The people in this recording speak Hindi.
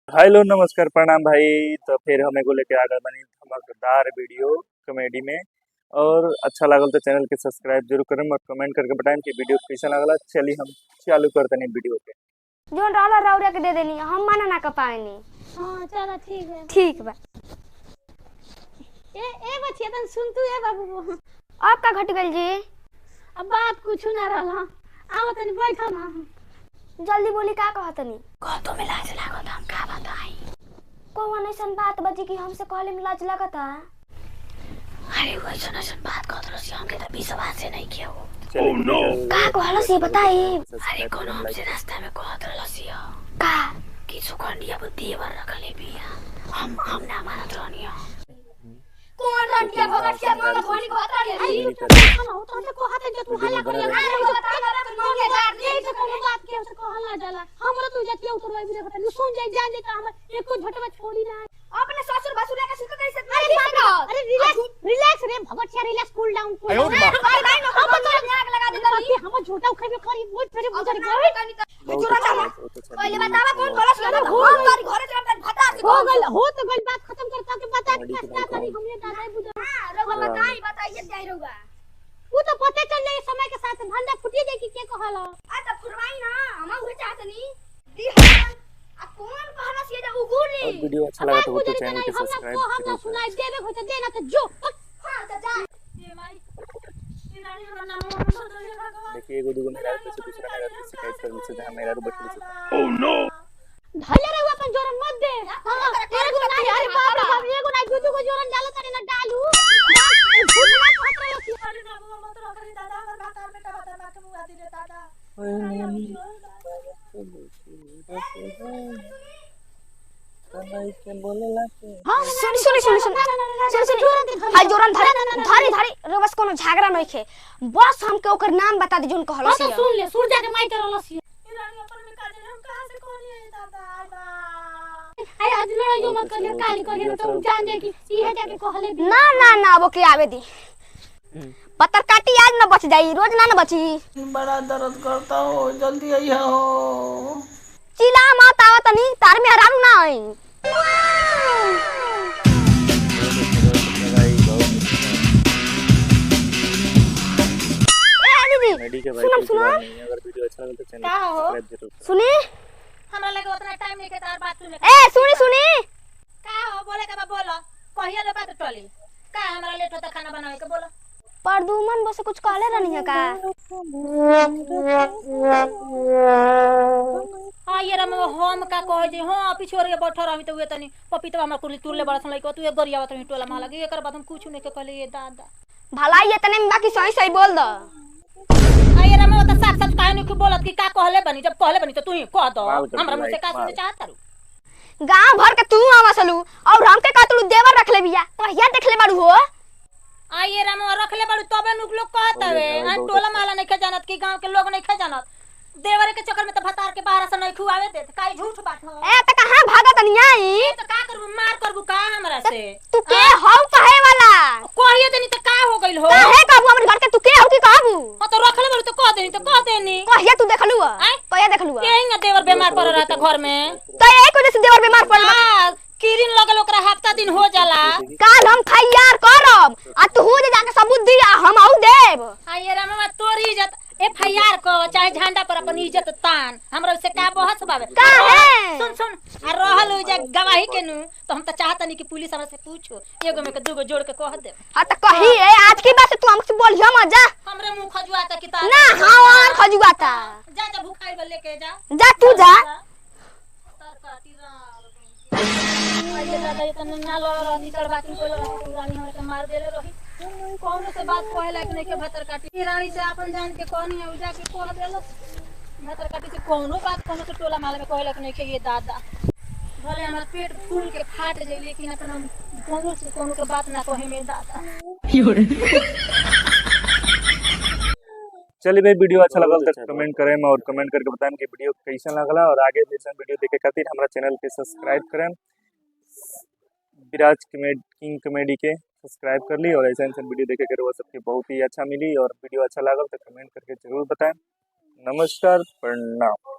हेलो नमस्कार प्रणाम भाई। तो फिर हमें को लेके आ गए बनी धमाकेदार वीडियो कॉमेडी में। और अच्छा लगल तो चैनल के सब्सक्राइब जरूर करें और कमेंट करके बताएं कि वीडियो कैसा लगला। चलिए हम चालू करते हैं वीडियो के। जोन रहला रौरा के दे देनी हम मना ना कर पाएनी। हाँ चलो ठीक है। ठीक बा। ए बच्चिया तन सुन तू ए बाबू अब का घट गइल जी? अब बात कुछ ना रहला। आओ तनी बैठो ना। जल्दी बोली का कहतनी? कहतो में लाज लागत हम का बताई। कौन ऐसन बात बजी कि हमसे कहले में लाज लगता? अरे वो ऐसन बात कहत रही हमके त विश्वास से नहीं किया वो। Oh no. का कहला से बताई? अरे कोनो हमसे रास्ता में कहत रहलसी का कि सुखंडिया बुद्धि वर रखले बिया। हम ना मानत रहनी कौन रंटिया भगत से मांग भोनी कहत रही? हम तो से कहत जे तू हल्ला कर अरे बता ना मन के जा दे से कोनो बात के से कहला जाला। हमरा तू जतिया उतरवाई भी देखत नु सुन जाई जान जे हम एको झट में छोड़ी ना। अपने ससुर भसुर के सिख कैसे? अरे रिलैक्स रे भगत से रिलैक्स कूल डाउन कूल अयो मां भाई नो हम तो आग लगा देली। हम झूठा खबे करी बहुत फेरे गुजर गए। जोरा चला पहले बतावा कौन गलत गलत हम तारी घरे चलत भटा से हो तो गल बात खत्म करता के बता के क्या करी हमने दादा बुझा। हां रउवा बताइए जाई रउवा। वो तो पते चल जाए समय के साथ भंडा फुटी जाए कि के कहला। आ त फुरवाई ना हम उहे चाहतनी दी हम आ कौन कहला से जा उगुली। और वीडियो अच्छा लगा तो चैनल के सब्सक्राइब हम जरूर सुनाई देबे हो त देना त जो। हां त जा ये माई ये नानी हमरा नाम भगवान। देखिए एगो दूगो मेरा से दूसरा मेरा से शिकायत कर से जहां मेरा बैठल से। Oh no. धले रे अपन जोरन मत दे। हां एगो नहीं अरे बाप रे बाप एगो नहीं दू को जोरन डालो तनी ना डालू। झूठ ना कहत रहे छी। अरे ना मत रखरी दादा हमर भातार बेटा भातार मां के मुआ दे रे दादा। सुन हाय जोरन धारी रे बस कोनो झगड़ा नहीं खे। बस हमके ओकर नाम बता दे जोन कहलो से। सुन ले सूरजा के माई करलो सी। रानी अपन में काजे हम कहां से कहनी दादा आई आज लड़ाई जो मत करिए काली करिए तो जान दे कि इहे जाके कहले ना वो के आवे दी। पत्थर काटी आज ना बच जाई रोज ना बची। बड़ा दर्द करता हो जल्दी आइया हो। चिल्ला मत आवत नहीं तार में हरारू ना आई। कॉमेडी के भाई सुनो अगर वीडियो अच्छा लगे तो चैनल को सब्सक्राइब जरूर करें। सुनी हमरा लगे उतना टाइम नहीं के तार बात सुने। ए सुनी का हो बोले के बा बोलो कहिया ले बात टली का हमरा लेट होता खाना बनावे के बोलो। परदुमन बस कुछ कहले रहनी है का? हां ये रे हम का कह जे हां पिछोर के बैठ रही तो तनी पपीता हमरा कुली तुरले बड़सन लइको तू एक गरियावत रही टोला माला के एकर बाद हम कुछ नहीं के कहले ये दादा भलाई ये तने में बाकी सही बोल द। आये रे त साथ साथ काहे नहीं बोलत कि का कहले बनी जब कहले बनी तो तू ही कह दो हमरा मुंह से का सुने चाहत तारू। गांव भर के तू आवसलू और हमके कातलू देवर रख ले बिया कहिया देख ले बाड़ू हो। आये रे रख ले बड़ू तबे नुक लोग कहत हवे अन टोला माला नहीं खे जानत कि गांव के लोग नहीं खे जानत देवर के चक्कर में त भतार के बाहर से नहीं खुआवे देत काई झूठ बात हो। ए त कहां भागत नहीं आई तो का करबू मार करबू का हमरा से तू के हौ कहे वाला कहिए देनी त का हो गइल हो काहे कहबू हमर घर के तू के हौ की कहबू। हां तो रख ले बड़ू तो कह देनी कहिया तू देखलू कहिया देखलू केंगा देवर बीमार पड़ रहता घर में तो एक वजह से देवर बीमार पड़ल। हां किरिन लगल ओकरा हफ्ता दिन हो जाला। काल हम खैयार करब आ तू जे जाके सबूत दिया हम आउ देब। आये रे तोरी इज्जत एफआईआर को चाहे झंडा पर अपन इज्जत तान हमरा से का बहस बावे काहे सुन आ रहल हो जा गवाही के नु तो हम त चाहतनी कि पुलिस हमरा से पूछो एगो में के दूगो जोड़ के कह दे। हां त कही ए आज की बात तू हमसे बोलियो मत जा। हमरे मुंह खजुआता कि ता ना हवार खजुआता जा भूखाई बल लेके जा तू जा। तरकाटी आये दादा ये तने ना लो निकल बाकी कोई रानी हमरा के मार देले रही कौन से बात कहला कि नहीं के भतर काटी रानी से अपन जान के कहनी है उजा के कह देलो भतर काटी से कोनो बात कोनो से टोला माला में कहला कि नहीं के ये दादा भले हमर पेट फूल के फाट जाई लेकिन अपन कोनो से कोनो के बात ना कहे में दादा। चलिए भाई वीडियो अच्छा लगा तो कमेंट करें और कमेंट करके बताएं कि वीडियो कैसा लगला और आगे जैसा वीडियो देखे खातिर हमारा चैनल के सब्सक्राइब करें विराज किंग कॉमेडी के सब्सक्राइब कर ली और ऐसा वीडियो देखे कर वो सबके बहुत ही अच्छा मिली और वीडियो अच्छा लगा तो कमेंट करके जरूर बताएं। नमस्कार प्रणाम।